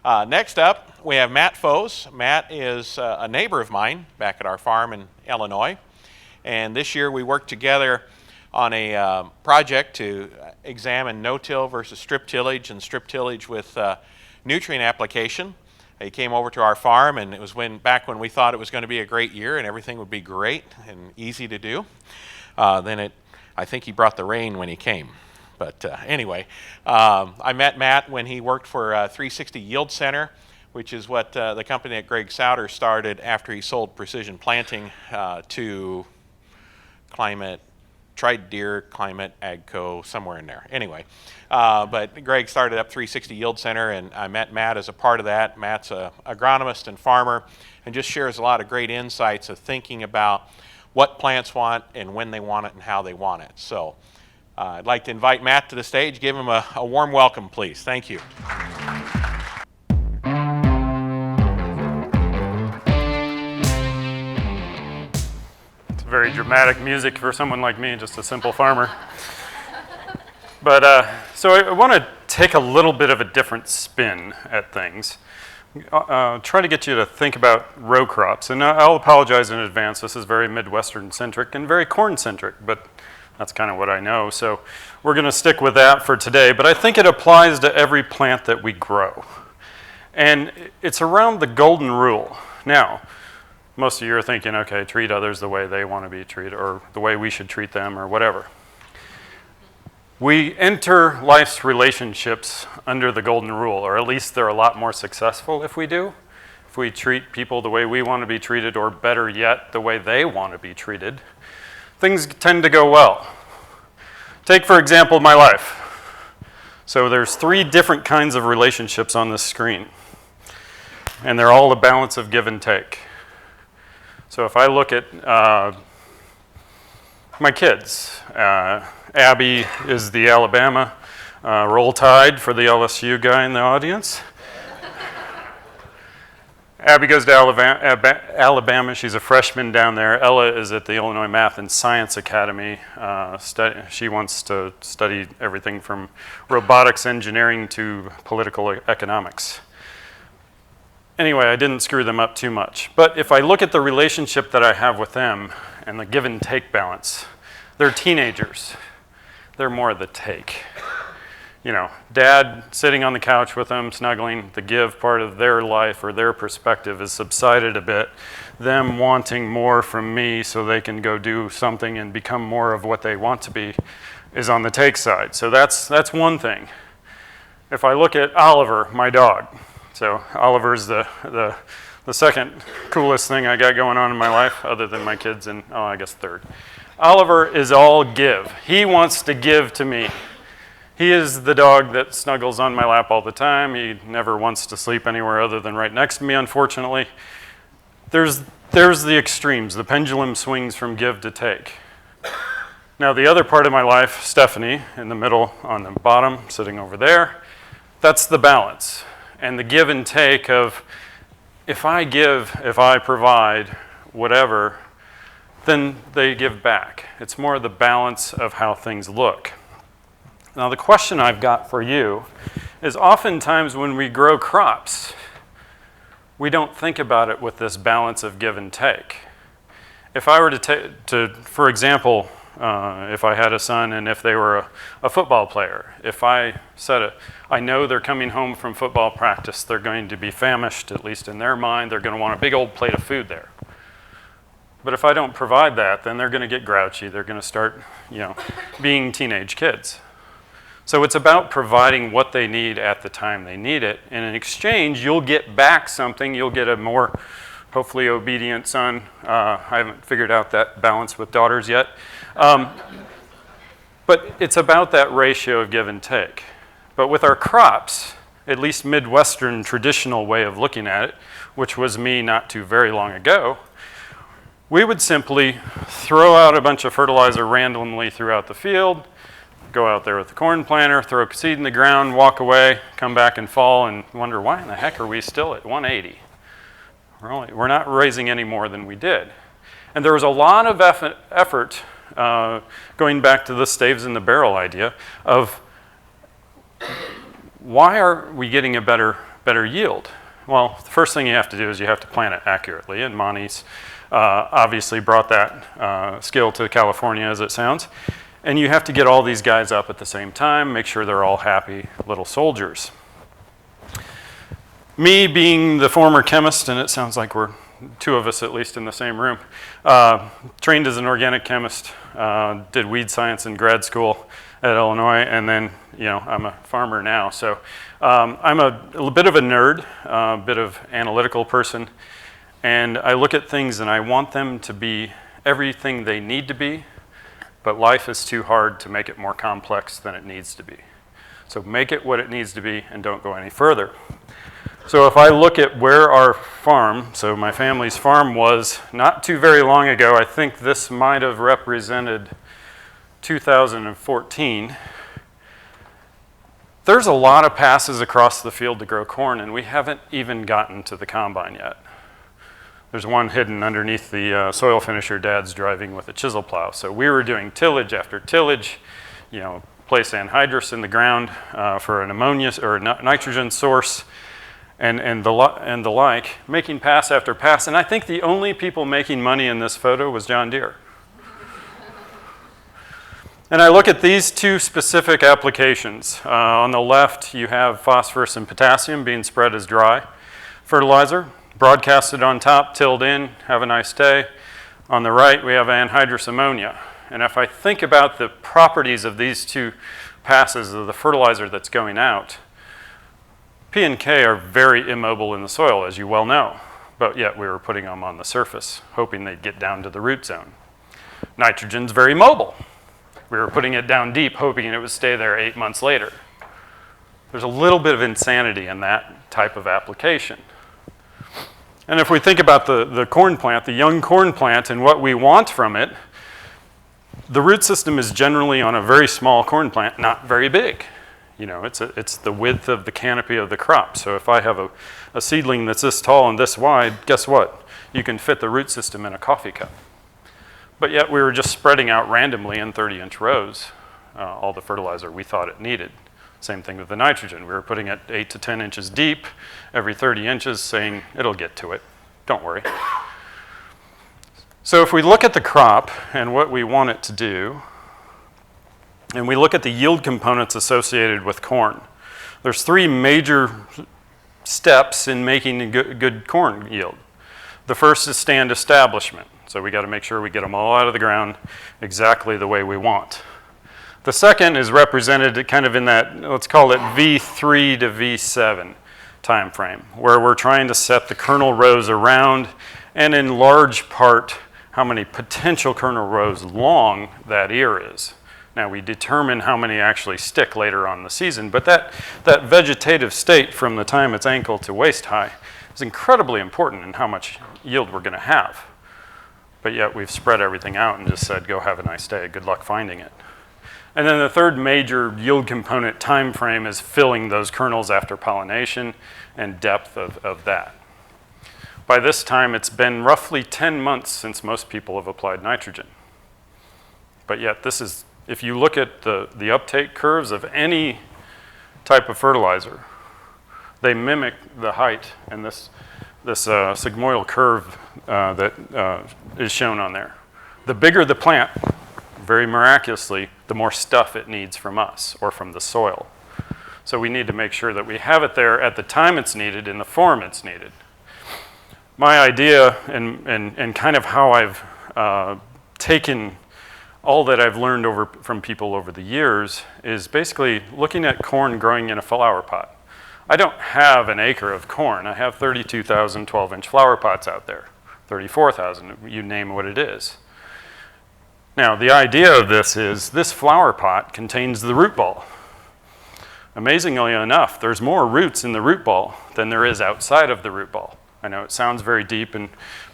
Next up, we have Matt Foes. Matt is a neighbor of mine back at our farm in Illinois. And this year we worked together on a project to examine no-till versus strip tillage and strip tillage with nutrient application. He came over to our farm, and it was back when we thought it was going to be a great year and everything would be great and easy to do. I think he brought the rain when he came. But anyway, I met Matt when he worked for 360 YieldCenter, which is what the company that Gregg Sauder started after he sold Precision Planting to Tried Deer, Climate, Agco, somewhere in there. Anyway, but Gregg started up 360 YieldCenter, and I met Matt as a part of that. Matt's an agronomist and farmer, and just shares a lot of great insights of thinking about what plants want and when they want it and how they want it. So I'd like to invite Matt to the stage. Give him a warm welcome, please. Thank you. It's very dramatic music for someone like me, just a simple farmer. But so I want to take a little bit of a different spin at things. Try to get you to think about row crops. And I'll apologize in advance. This is very Midwestern-centric and very corn-centric, but that's kind of what I know. So we're going to stick with that for today. But I think it applies to every plant that we grow. And it's around the golden rule. Now, most of you are thinking, okay, treat others the way they want to be treated, or the way we should treat them, or whatever. We enter life's relationships under the golden rule, or at least they're a lot more successful if we do. If we treat people the way we want to be treated, or better yet, the way they want to be treated, things tend to go well. Take, for example, my life. So there's 3 different kinds of relationships on this screen, and they're all a balance of give and take. So if I look at my kids, Abby is the Alabama, Roll Tide for the LSU guy in the audience. Abby goes to Alabama. She's a freshman down there. Ella is at the Illinois Math and Science Academy. She wants to study everything from robotics engineering to political economics. Anyway, I didn't screw them up too much. But if I look at the relationship that I have with them and the give and take balance, they're teenagers. They're more the take. You know, dad sitting on the couch with them, snuggling, the give part of their life or their perspective has subsided a bit. Them wanting more from me so they can go do something and become more of what they want to be is on the take side. So that's one thing. If I look at Oliver, my dog, so Oliver's the second coolest thing I got going on in my life, other than my kids and, I guess third. Oliver is all give. He wants to give to me. He is the dog that snuggles on my lap all the time. He never wants to sleep anywhere other than right next to me, unfortunately. There's the extremes. The pendulum swings from give to take. Now, the other part of my life, Stephanie, in the middle on the bottom, sitting over there, that's the balance. And the give and take of, if I give, if I provide, whatever, then they give back. It's more the balance of how things look. Now, the question I've got for you is oftentimes when we grow crops, we don't think about it with this balance of give and take. If I were to for example, if I had a son and if they were a football player, if I said I know they're coming home from football practice, they're going to be famished, at least in their mind, they're going to want a big old plate of food there. But if I don't provide that, then they're going to get grouchy. They're going to start, being teenage kids. So it's about providing what they need at the time they need it. And in exchange, you'll get back something. You'll get a more, hopefully, obedient son. I haven't figured out that balance with daughters yet. But it's about that ratio of give and take. But with our crops, at least Midwestern traditional way of looking at it, which was me not too very long ago, we would simply throw out a bunch of fertilizer randomly throughout the field, go out there with the corn planter, throw seed in the ground, walk away, come back in fall and wonder, why in the heck are we still at 180? We're not raising any more than we did. And there was a lot of effort going back to the staves in the barrel idea of why are we getting a better better yield? Well, the first thing you have to do is you have to plant it accurately, and Monty's obviously brought that skill to California, as it sounds. And you have to get all these guys up at the same time, make sure they're all happy little soldiers. Me being the former chemist, and it sounds like we're two of us at least in the same room, trained as an organic chemist, did weed science in grad school at Illinois, and then, you know, I'm a farmer now. So I'm a bit of a nerd, a bit of analytical person, and I look at things and I want them to be everything they need to be, but life is too hard to make it more complex than it needs to be. So make it what it needs to be and don't go any further. So if I look at where our farm, so my family's farm was not too very long ago, I think this might have represented 2014. There's a lot of passes across the field to grow corn, and we haven't even gotten to the combine yet. There's one hidden underneath the soil finisher Dad's driving with a chisel plow. So we were doing tillage after tillage, you know, place anhydrous in the ground for an ammonia or nitrogen source, and the like, making pass after pass. And I think the only people making money in this photo was John Deere. And I look at these two specific applications. On the left, you have phosphorus and potassium being spread as dry fertilizer, broadcasted on top, tilled in, have a nice day. On the right, we have anhydrous ammonia. And if I think about the properties of these two passes of the fertilizer that's going out, P and K are very immobile in the soil, as you well know, but yet we were putting them on the surface, hoping they'd get down to the root zone. Nitrogen's very mobile. We were putting it down deep, hoping it would stay there 8 months later. There's a little bit of insanity in that type of application. And if we think about the corn plant, the young corn plant, and what we want from it, the root system is generally on a very small corn plant, not very big. You know, it's the width of the canopy of the crop. So if I have a seedling that's this tall and this wide, guess what? You can fit the root system in a coffee cup. But yet we were just spreading out randomly in 30-inch rows all the fertilizer we thought it needed. Same thing with the nitrogen. We were putting it 8 to 10 inches deep every 30 inches, saying it'll get to it. Don't worry. So if we look at the crop and what we want it to do, and we look at the yield components associated with corn, there's 3 major steps in making a good corn yield. The first is stand establishment. So we got to make sure we get them all out of the ground exactly the way we want. The second is represented kind of in that, let's call it V3 to V7 time frame, where we're trying to set the kernel rows around, and in large part, how many potential kernel rows long that ear is. Now we determine how many actually stick later on in the season, but that vegetative state from the time it's ankle to waist high is incredibly important in how much yield we're going to have. But yet we've spread everything out and just said, go have a nice day, good luck finding it. And then the third major yield component time frame is filling those kernels after pollination and depth of that. By this time, it's been roughly 10 months since most people have applied nitrogen. But yet this is, if you look at the uptake curves of any type of fertilizer, they mimic the height and this sigmoidal curve that is shown on there. The bigger the plant, very miraculously, the more stuff it needs from us or from the soil. So we need to make sure that we have it there at the time it's needed in the form it's needed. My idea and kind of how I've taken all that I've learned from people over the years is basically looking at corn growing in a flower pot. I don't have an acre of corn. I have 32,000 12-inch flower pots out there, 34,000, you name what it is. Now, the idea of this is this flower pot contains the root ball. Amazingly enough, there's more roots in the root ball than there is outside of the root ball. I know it sounds very deep,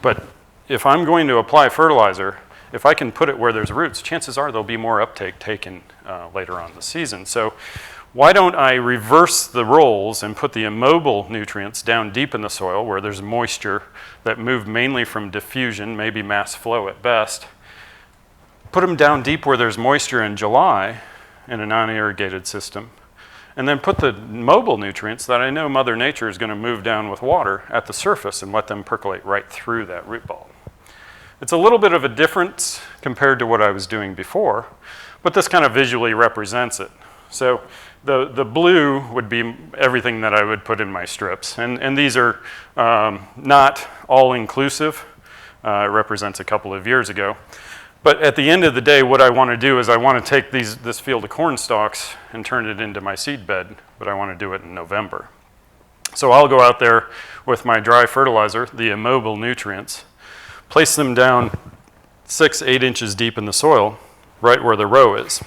but if I'm going to apply fertilizer, if I can put it where there's roots, chances are there'll be more uptake taken later on in the season. So why don't I reverse the roles and put the immobile nutrients down deep in the soil where there's moisture that move mainly from diffusion, maybe mass flow at best, put them down deep where there's moisture in July in a non-irrigated system, and then put the mobile nutrients that I know Mother Nature is going to move down with water at the surface and let them percolate right through that root ball. It's a little bit of a difference compared to what I was doing before, but this kind of visually represents it. So the blue would be everything that I would put in my strips, and these are not all-inclusive. It represents a couple of years ago. But at the end of the day, what I want to do is I want to take this field of corn stalks and turn it into my seed bed, but I want to do it in November. So I'll go out there with my dry fertilizer, the immobile nutrients, place them down 6-8 inches deep in the soil, right where the row is.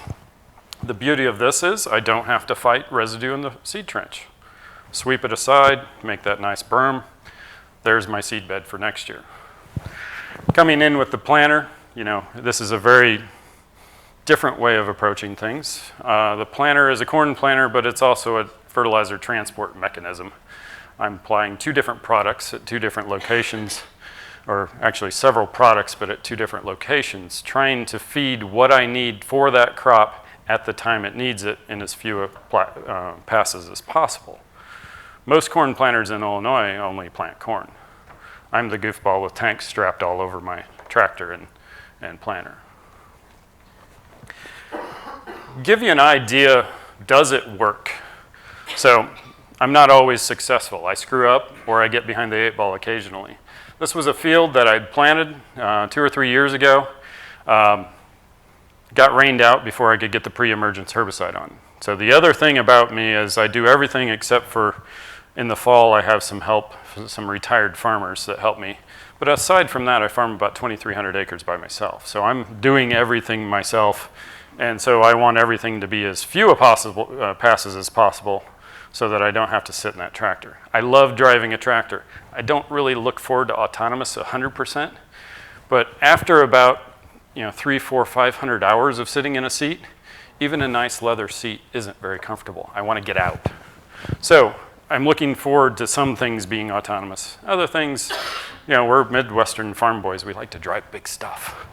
The beauty of this is I don't have to fight residue in the seed trench. Sweep it aside, make that nice berm. There's my seed bed for next year. Coming in with the planter, you know, this is a very different way of approaching things. The planter is a corn planter, but it's also a fertilizer transport mechanism. I'm applying 2 different products at 2 different locations, or actually several products, but at 2 different locations, trying to feed what I need for that crop at the time it needs it in as few passes as possible. Most corn planters in Illinois only plant corn. I'm the goofball with tanks strapped all over my tractor and planter. Give you an idea, does it work? So I'm not always successful. I screw up or I get behind the 8 ball occasionally. This was a field that I'd planted 2 or 3 years ago. Got rained out before I could get the pre-emergence herbicide on. So the other thing about me is I do everything except for in the fall I have some help, some retired farmers that help me. But aside from that, I farm about 2,300 acres by myself. So I'm doing everything myself, and so I want everything to be as few passes as possible so that I don't have to sit in that tractor. I love driving a tractor. I don't really look forward to autonomous 100%, but after about 300, 400, 500 hours of sitting in a seat, even a nice leather seat isn't very comfortable. I want to get out. So I'm looking forward to some things being autonomous. Other things, we're Midwestern farm boys. We like to drive big stuff.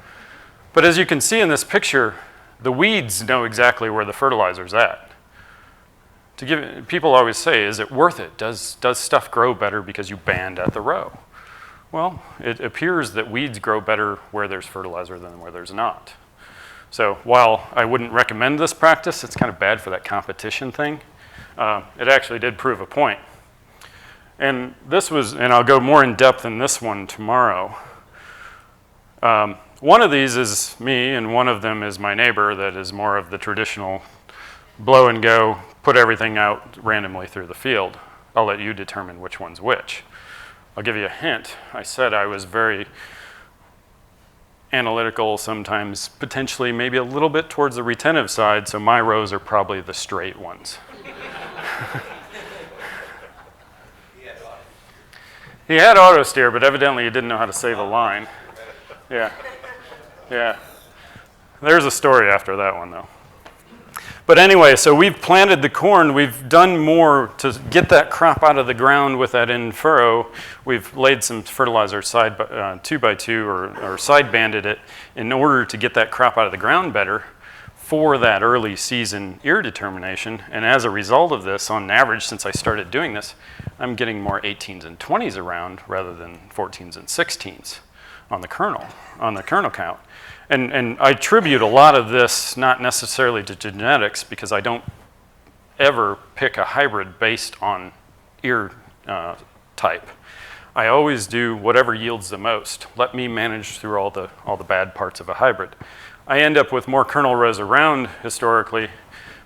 But as you can see in this picture, the weeds know exactly where the fertilizer's at. People always say, is it worth it? Does stuff grow better because you band at the row? Well, it appears that weeds grow better where there's fertilizer than where there's not. So while I wouldn't recommend this practice, it's kind of bad for that competition thing. It actually did prove a point. And I'll go more in depth in this one tomorrow. One of these is me, and one of them is my neighbor that is more of the traditional blow and go, put everything out randomly through the field. I'll let you determine which one's which. I'll give you a hint. I said I was very analytical, sometimes potentially maybe a little bit towards the retentive side, so my rows are probably the straight ones. He had auto steer, but evidently he didn't know how to save a line. Yeah. There's a story after that one, though. But anyway, so we've planted the corn. We've done more to get that crop out of the ground with that in furrow. We've laid some fertilizer 2x2 or side banded it in order to get that crop out of the ground better for that early season ear determination. And as a result of this, on average, since I started doing this, I'm getting more 18s and 20s around rather than 14s and 16s on the kernel count. And I attribute a lot of this not necessarily to genetics, because I don't ever pick a hybrid based on ear type. I always do whatever yields the most. Let me manage through all the bad parts of a hybrid. I end up with more kernel rows around historically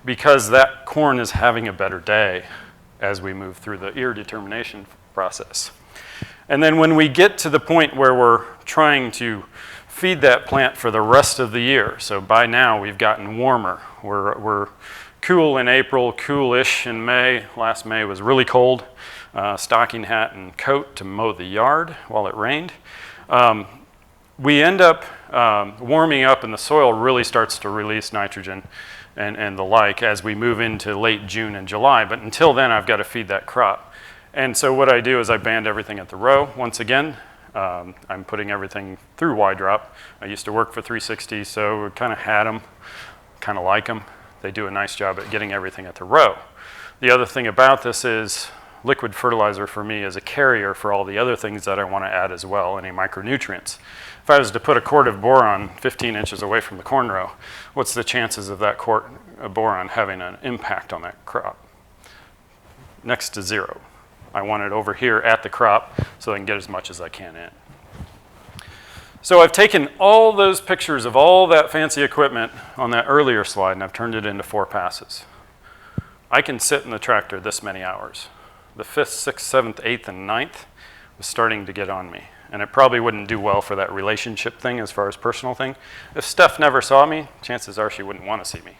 because that corn is having a better day as we move through the ear determination process. And then when we get to the point where we're trying to feed that plant for the rest of the year, so by now we've gotten warmer. We're cool in April, coolish in May. Last May was really cold. Stocking hat and coat to mow the yard while it rained. We end up warming up, and the soil really starts to release nitrogen and the like as we move into late June and July. But until then, I've got to feed that crop. And so what I do is I band everything at the row. Once again, I'm putting everything through Y-drop. I used to work for 360, so we kind of had them, kind of like them. They do a nice job at getting everything at the row. The other thing about this is liquid fertilizer for me is a carrier for all the other things that I want to add as well, any micronutrients. If I was to put a quart of boron 15 inches away from the corn row, what's the chances of that quart of boron having an impact on that crop? Next to zero. I want it over here at the crop so I can get as much as I can in. So I've taken all those pictures of all that fancy equipment on that earlier slide and I've turned it into 4 passes. I can sit in the tractor this many hours. The 5th, 6th, 7th, 8th, and 9th was starting to get on me. And it probably wouldn't do well for that relationship thing as far as personal thing. If Steph never saw me, chances are she wouldn't want to see me.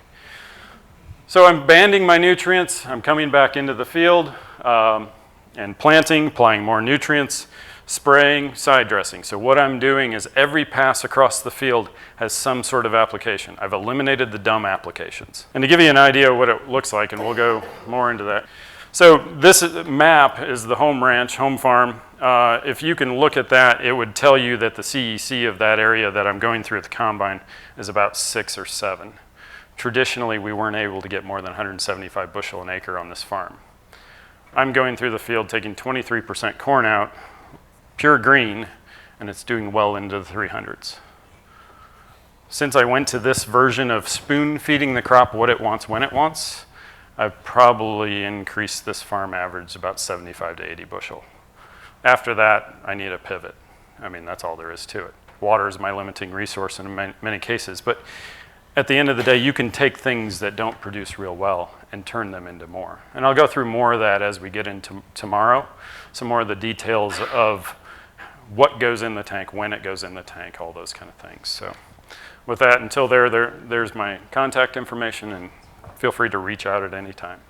So I'm banding my nutrients. I'm coming back into the field and planting, applying more nutrients, spraying, side dressing. So what I'm doing is every pass across the field has some sort of application. I've eliminated the dumb applications. And to give you an idea of what it looks like, and we'll go more into that. So this map is the home ranch, home farm. If you can look at that, it would tell you that the CEC of that area that I'm going through at the combine is about 6 or 7. Traditionally, we weren't able to get more than 175 bushel an acre on this farm. I'm going through the field taking 23% corn out, pure green, and it's doing well into the 300s. Since I went to this version of spoon feeding the crop what it wants when it wants, I've probably increased this farm average about 75 to 80 bushel. After that, I need a pivot. I mean, that's all there is to it. Water is my limiting resource in many cases, but at the end of the day, you can take things that don't produce real well and turn them into more. And I'll go through more of that as we get into tomorrow, some more of the details of what goes in the tank, when it goes in the tank, all those kind of things. So with that, until there's my contact information, and feel free to reach out at any time.